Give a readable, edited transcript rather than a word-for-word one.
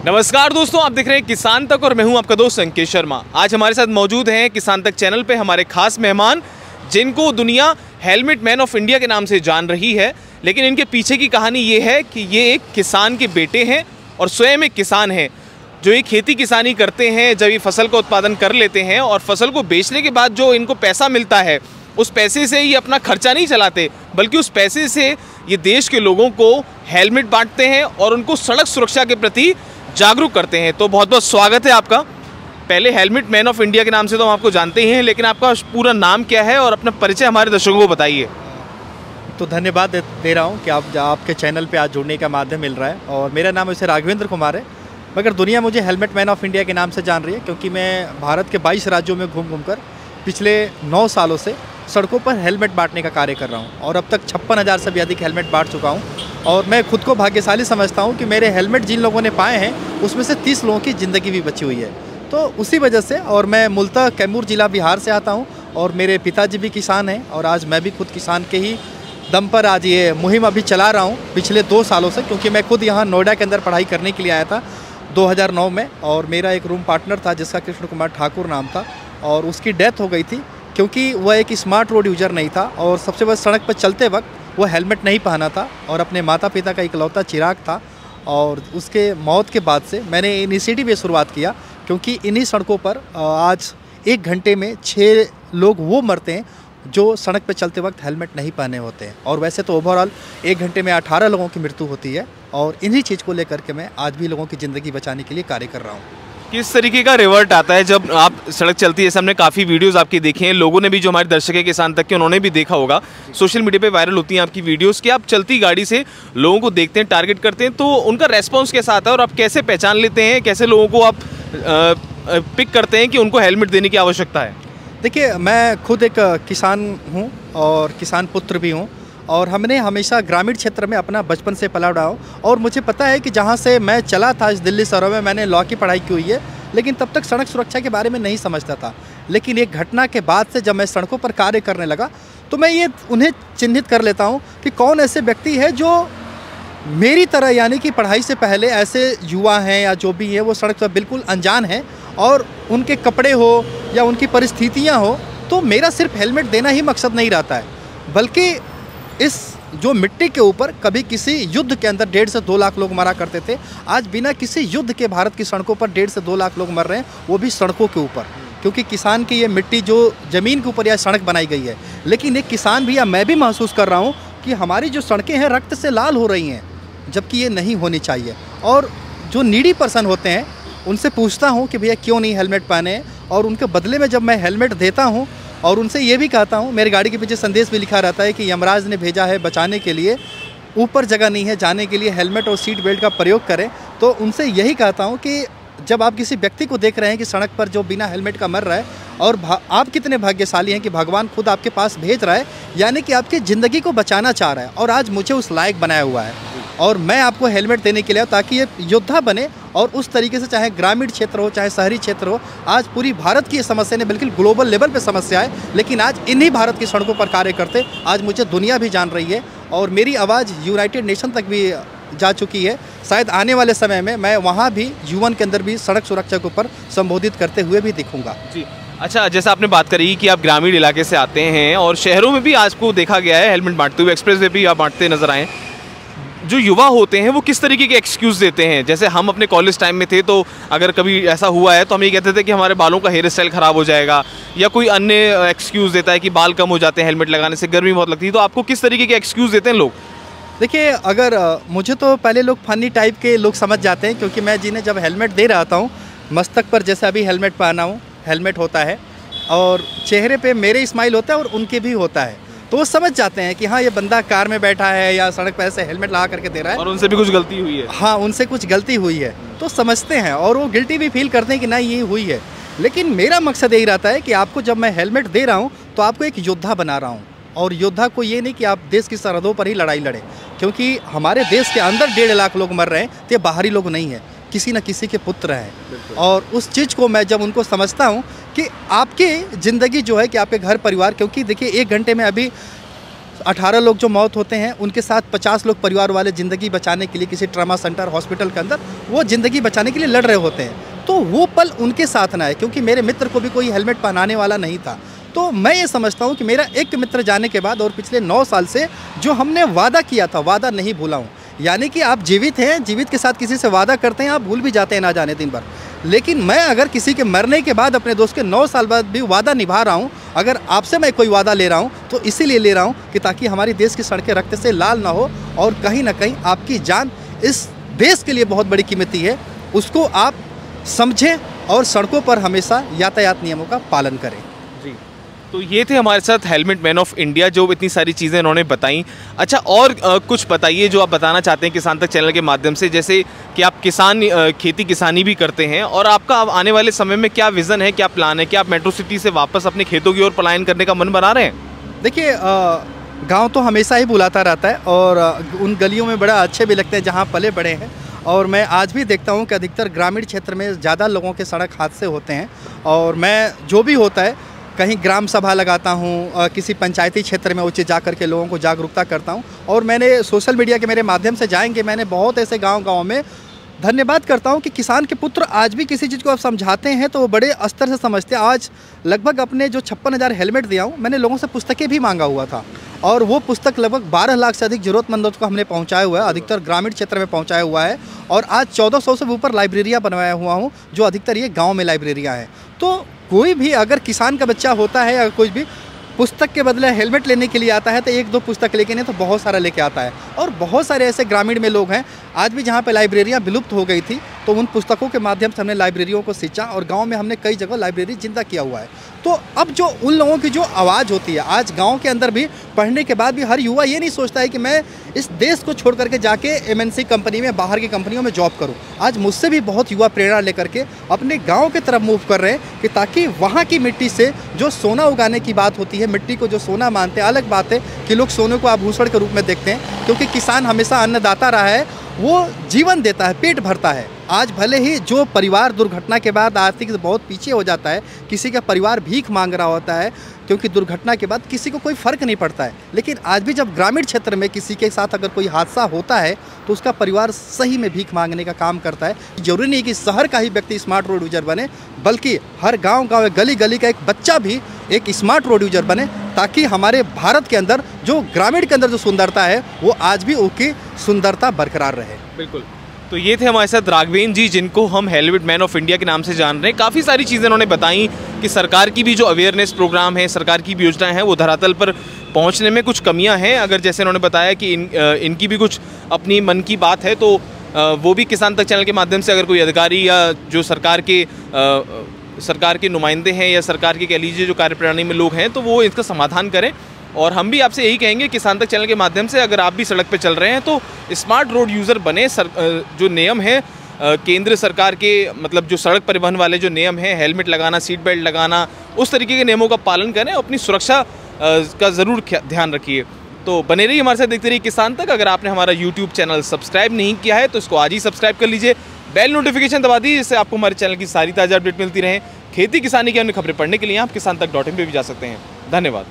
नमस्कार दोस्तों, आप देख रहे हैं किसान तक और मैं हूं आपका दोस्त अंकित शर्मा। आज हमारे साथ मौजूद हैं किसान तक चैनल पे हमारे खास मेहमान, जिनको दुनिया हेलमेट मैन ऑफ इंडिया के नाम से जान रही है। लेकिन इनके पीछे की कहानी ये है कि ये एक किसान के बेटे हैं और स्वयं एक किसान हैं, जो ये खेती किसानी करते हैं। जब ये फसल का उत्पादन कर लेते हैं और फसल को बेचने के बाद जो इनको पैसा मिलता है, उस पैसे से ये अपना खर्चा नहीं चलाते, बल्कि उस पैसे से ये देश के लोगों को हेलमेट बांटते हैं और उनको सड़क सुरक्षा के प्रति जागरूक करते हैं। तो बहुत बहुत स्वागत है आपका। पहले हेलमेट मैन ऑफ इंडिया के नाम से तो हम आपको जानते ही हैं, लेकिन आपका पूरा नाम क्या है और अपना परिचय हमारे दर्शकों को बताइए। तो धन्यवाद दे रहा हूँ कि आपके चैनल पे आज जुड़ने का माध्यम मिल रहा है। और मेरा नाम वैसे राघवेंद्र कुमार है, मगर दुनिया मुझे हेलमेट मैन ऑफ इंडिया के नाम से जान रही है, क्योंकि मैं भारत के 22 राज्यों में घूम कर पिछले 9 सालों से सड़कों पर हेलमेट बांटने का कार्य कर रहा हूँ और अब तक 56,000 से भी अधिक हेलमेट बांट चुका हूँ। और मैं खुद को भाग्यशाली समझता हूँ कि मेरे हेलमेट जिन लोगों ने पाए हैं उसमें से 30 लोगों की ज़िंदगी भी बची हुई है। तो उसी वजह से, और मैं मूलतः कैमूर जिला बिहार से आता हूँ और मेरे पिताजी भी किसान हैं और आज मैं भी खुद किसान के ही दम पर आज ये मुहिम अभी चला रहा हूँ पिछले 2 सालों से, क्योंकि मैं खुद यहाँ नोएडा के अंदर पढ़ाई करने के लिए आया था 2009 में। और मेरा एक रूम पार्टनर था जिसका कृष्ण कुमार ठाकुर नाम था, और उसकी डेथ हो गई थी क्योंकि वह एक स्मार्ट रोड यूजर नहीं था और सबसे बड़ा सड़क पर चलते वक्त वह हेलमेट नहीं पहना था और अपने माता पिता का इकलौता चिराग था। और उसके मौत के बाद से मैंने इनिशिएटिव ये शुरुआत किया, क्योंकि इन्हीं सड़कों पर आज 1 घंटे में 6 लोग वो मरते हैं जो सड़क पर चलते वक्त हेलमेट नहीं पहने होते हैं। और वैसे तो ओवरऑल 1 घंटे में 18 लोगों की मृत्यु होती है। और इन्हीं चीज़ को लेकर के मैं आज भी लोगों की ज़िंदगी बचाने के लिए कार्य कर रहा हूँ। किस तरीके का रिवर्ट आता है जब आप सड़क चलती है? हमने काफ़ी वीडियोस आपकी देखे हैं, लोगों ने भी, जो हमारे दर्शक है किसान तक के, उन्होंने भी देखा होगा। सोशल मीडिया पे वायरल होती हैं आपकी वीडियोस कि आप चलती गाड़ी से लोगों को देखते हैं, टारगेट करते हैं, तो उनका रेस्पॉन्स कैसा आता है और आप कैसे पहचान लेते हैं, कैसे लोगों को आप पिक करते हैं कि उनको हेलमेट देने की आवश्यकता है? देखिए, मैं खुद एक किसान हूँ और किसान पुत्र भी हूँ, और हमने हमेशा ग्रामीण क्षेत्र में अपना बचपन से पला बढ़ा हूँ। और मुझे पता है कि जहाँ से मैं चला था, इस दिल्ली शहरों में मैंने लॉ की पढ़ाई की हुई है, लेकिन तब तक सड़क सुरक्षा के बारे में नहीं समझता था। लेकिन एक घटना के बाद से जब मैं सड़कों पर कार्य करने लगा तो मैं ये उन्हें चिन्हित कर लेता हूँ कि कौन ऐसे व्यक्ति है जो मेरी तरह, यानी कि पढ़ाई से पहले ऐसे युवा हैं या जो भी है वो सड़क पर बिल्कुल अनजान है, और उनके कपड़े हो या उनकी परिस्थितियाँ हो, तो मेरा सिर्फ हेलमेट देना ही मकसद नहीं रहता है, बल्कि इस जो मिट्टी के ऊपर कभी किसी युद्ध के अंदर 1.5 से 2 लाख लोग मरा करते थे, आज बिना किसी युद्ध के भारत की सड़कों पर 1.5 से 2 लाख लोग मर रहे हैं, वो भी सड़कों के ऊपर। क्योंकि किसान की ये मिट्टी जो ज़मीन के ऊपर यह सड़क बनाई गई है, लेकिन एक किसान भी, या मैं भी महसूस कर रहा हूँ कि हमारी जो सड़कें हैं रक्त से लाल हो रही हैं, जबकि ये नहीं होनी चाहिए। और जो नीडी पर्सन होते हैं उनसे पूछता हूँ कि भैया क्यों नहीं हेलमेट पहने, और उनके बदले में जब मैं हेलमेट देता हूँ और उनसे ये भी कहता हूँ, मेरी गाड़ी के पीछे संदेश भी लिखा रहता है कि यमराज ने भेजा है बचाने के लिए, ऊपर जगह नहीं है जाने के लिए, हेलमेट और सीट बेल्ट का प्रयोग करें। तो उनसे यही कहता हूँ कि जब आप किसी व्यक्ति को देख रहे हैं कि सड़क पर जो बिना हेलमेट का मर रहा है, और आप कितने भाग्यशाली हैं कि भगवान खुद आपके पास भेज रहा है, यानी कि आपकी ज़िंदगी को बचाना चाह रहा है, और आज मुझे उस लायक बनाया हुआ है। और मैं आपको हेलमेट देने के लिए, ताकि ये योद्धा बने और उस तरीके से, चाहे ग्रामीण क्षेत्र हो चाहे शहरी क्षेत्र हो, आज पूरी भारत की ये समस्या ने बिल्कुल ग्लोबल लेवल पे समस्या है, लेकिन आज इन्हीं भारत की सड़कों पर कार्य करते आज मुझे दुनिया भी जान रही है, और मेरी आवाज़ यूनाइटेड नेशन तक भी जा चुकी है। शायद आने वाले समय में मैं वहाँ भी यूएन के अंदर भी सड़क सुरक्षा के ऊपर संबोधित करते हुए भी दिखूंगा। जी, अच्छा, जैसा आपने बात करी कि आप ग्रामीण इलाके से आते हैं और शहरों में भी आज को देखा गया है हेलमेट बांटते हुए, एक्सप्रेस वे भी आप बांटते नजर आए। जो युवा होते हैं वो किस तरीके के एक्सक्यूज़ देते हैं? जैसे हम अपने कॉलेज टाइम में थे, तो अगर कभी ऐसा हुआ है तो हम ये कहते थे कि हमारे बालों का हेयर स्टाइल ख़राब हो जाएगा, या कोई अन्य एक्सक्यूज़ देता है कि बाल कम हो जाते हैं हेलमेट लगाने से, गर्मी बहुत लगती है। तो आपको किस तरीके के एक्सक्यूज़ देते हैं लोग? देखिए, अगर मुझे तो पहले लोग फनी टाइप के लोग समझ जाते हैं, क्योंकि मैं जिन्हें जब हेलमेट दे रहा हूँ, मस्तक पर जैसे अभी हेलमेट पहना हूँ, हेलमेट होता है और चेहरे पे मेरे स्माइल होता है और उनके भी होता है, तो वो समझ जाते हैं कि हाँ, ये बंदा कार में बैठा है या सड़क पर ऐसे हेलमेट लगा करके दे रहा है, और उनसे भी कुछ गलती हुई है। हाँ, उनसे कुछ गलती हुई है, तो समझते हैं और वो गिल्टी भी फील करते हैं कि नहीं, ये हुई है। लेकिन मेरा मकसद यही रहता है कि आपको जब मैं हेलमेट दे रहा हूँ तो आपको एक योद्धा बना रहा हूँ, और योद्धा को ये नहीं कि आप देश की सरहदों पर ही लड़ाई लड़े, क्योंकि हमारे देश के अंदर 1.5 लाख लोग मर रहे हैं, तो ये बाहरी लोग नहीं हैं, किसी न किसी के पुत्र हैं। और उस चीज़ को मैं जब उनको समझता हूँ कि आपकी ज़िंदगी जो है कि आपके घर परिवार, क्योंकि देखिए 1 घंटे में अभी 18 लोग जो मौत होते हैं, उनके साथ 50 लोग परिवार वाले ज़िंदगी बचाने के लिए किसी ट्रामा सेंटर हॉस्पिटल के अंदर वो ज़िंदगी बचाने के लिए लड़ रहे होते हैं। तो वो पल उनके साथ ना है, क्योंकि मेरे मित्र को भी कोई हेलमेट पहनाने वाला नहीं था। तो मैं ये समझता हूँ कि मेरा एक मित्र जाने के बाद और पिछले 9 साल से जो हमने वादा किया था, वादा नहीं भूला हूँ। यानी कि आप जीवित हैं, जीवित के साथ किसी से वादा करते हैं, आप भूल भी जाते हैं ना जाने दिन भर। लेकिन मैं अगर किसी के मरने के बाद अपने दोस्त के 9 साल बाद भी वादा निभा रहा हूँ, अगर आपसे मैं कोई वादा ले रहा हूँ तो इसीलिए ले रहा हूँ कि ताकि हमारी देश की सड़कें रक्त से लाल ना हो, और कहीं ना कहीं आपकी जान इस देश के लिए बहुत बड़ी कीमती है, उसको आप समझें और सड़कों पर हमेशा यातायात नियमों का पालन करें। जी, तो ये थे हमारे साथ हेलमेट मैन ऑफ इंडिया, जो इतनी सारी चीज़ें इन्होंने बताई। अच्छा, और कुछ बताइए जो आप बताना चाहते हैं किसान तक चैनल के माध्यम से, जैसे कि आप खेती किसानी भी करते हैं, और आपका अब आने वाले समय में क्या विज़न है, क्या प्लान है, क्या आप मेट्रो सिटी से वापस अपने खेतों की ओर पलायन करने का मन बना रहे हैं? देखिए, गांव तो हमेशा ही बुलाता रहता है, और उन गलियों में बड़ा अच्छे भी लगते हैं जहां पले बड़े हैं। और मैं आज भी देखता हूं कि अधिकतर ग्रामीण क्षेत्र में ज़्यादा लोगों के सड़क हादसे होते हैं, और मैं जो भी होता है कहीं ग्राम सभा लगाता हूँ, किसी पंचायती क्षेत्र में उच्च जा कर के लोगों को जागरूकता करता हूँ। और मैंने सोशल मीडिया के मेरे माध्यम से जाएंगे, मैंने बहुत ऐसे गांव में धन्यवाद करता हूं कि किसान के पुत्र आज भी किसी चीज़ को आप समझाते हैं तो वो बड़े स्तर से समझते हैं। आज लगभग अपने जो 56,000 हेलमेट दिया हूं, मैंने लोगों से पुस्तकें भी मांगा हुआ था, और वो पुस्तक लगभग 12 लाख से अधिक ज़रूरतमंदों को हमने पहुंचाया हुआ है, अधिकतर ग्रामीण क्षेत्र में पहुंचाया हुआ है। और आज 1400 से ऊपर लाइब्रेरियाँ बनवाया हुआ हूँ, जो अधिकतर ये गाँव में लाइब्रेरियाँ हैं। तो कोई भी अगर किसान का बच्चा होता है, या कोई भी पुस्तक के बदले हेलमेट लेने के लिए आता है, तो 1-2 पुस्तक लेके नहीं तो बहुत सारा लेके आता है। और बहुत सारे ऐसे ग्रामीण में लोग हैं आज भी जहाँ पे लाइब्रेरियाँ विलुप्त हो गई थी, तो उन पुस्तकों के माध्यम से हमने लाइब्रेरियों को सींचा, और गांव में हमने कई जगह लाइब्रेरी जिंदा किया हुआ है। तो अब जो उन लोगों की जो आवाज़ होती है, आज गाँव के अंदर भी पढ़ने के बाद भी हर युवा ये नहीं सोचता है कि मैं इस देश को छोड़ करके जाके MNC कंपनी में, बाहर की कंपनियों में जॉब करूँ। आज मुझसे भी बहुत युवा प्रेरणा लेकर के अपने गाँव की तरफ मूव कर रहे हैं, कि ताकि वहाँ की मिट्टी से जो सोना उगाने की बात होती है, मिट्टी को जो सोना मानते हैं। अलग बात है कि लोग सोने को आभूषण के रूप में देखते हैं, क्योंकि किसान हमेशा अन्नदाता रहा है, वो जीवन देता है, पेट भरता है। आज भले ही जो परिवार दुर्घटना के बाद आर्थिक से बहुत पीछे हो जाता है, किसी का परिवार भीख मांग रहा होता है, क्योंकि दुर्घटना के बाद किसी को कोई फ़र्क नहीं पड़ता है, लेकिन आज भी जब ग्रामीण क्षेत्र में किसी के साथ अगर कोई हादसा होता है तो उसका परिवार सही में भीख मांगने का काम करता है। जरूरी नहीं कि शहर का ही व्यक्ति स्मार्ट रोड यूजर बने, बल्कि हर गाँव गली गली का एक बच्चा भी एक स्मार्ट रोड यूजर बने, ताकि हमारे भारत के अंदर जो ग्रामीण के अंदर जो सुंदरता है वो आज भी उसकी सुंदरता बरकरार रहे। बिल्कुल। तो ये थे हमारे साथ राघवेंद्र जी, जिनको हम हेलमेट मैन ऑफ इंडिया के नाम से जान रहे हैं। काफ़ी सारी चीज़ें उन्होंने बताई कि सरकार की भी जो अवेयरनेस प्रोग्राम है, सरकार की भी योजनाएं हैं, वो धरातल पर पहुंचने में कुछ कमियां हैं। अगर जैसे उन्होंने बताया कि इनकी भी कुछ अपनी मन की बात है, तो वो भी किसान तक चैनल के माध्यम से अगर कोई अधिकारी या जो सरकार के नुमाइंदे हैं, या सरकार के कह लीजिए जो कार्यप्रणाली में लोग हैं, तो वो इसका समाधान करें। और हम भी आपसे यही कहेंगे किसान तक चैनल के माध्यम से, अगर आप भी सड़क पे चल रहे हैं तो स्मार्ट रोड यूज़र बने। जो नियम है केंद्र सरकार के, मतलब जो सड़क परिवहन वाले जो नियम हैं, हेलमेट लगाना, सीट बेल्ट लगाना, उस तरीके के नियमों का पालन करें, अपनी सुरक्षा का ज़रूर ध्यान रखिए। तो बने रहिए हमारे साथ, देखते रहिए किसान तक। अगर आपने हमारा यूट्यूब चैनल सब्सक्राइब नहीं किया है तो इसको आज ही सब्सक्राइब कर लीजिए, बेल नोटिफिकेशन दबा दीजिए, जिससे आपको हमारे चैनल की सारी ताज़ा अपडेट मिलती रहे। खेती किसानी की अन्य खबरें पढ़ने के लिए आप kisantak.in पे भी जा सकते हैं। धन्यवाद।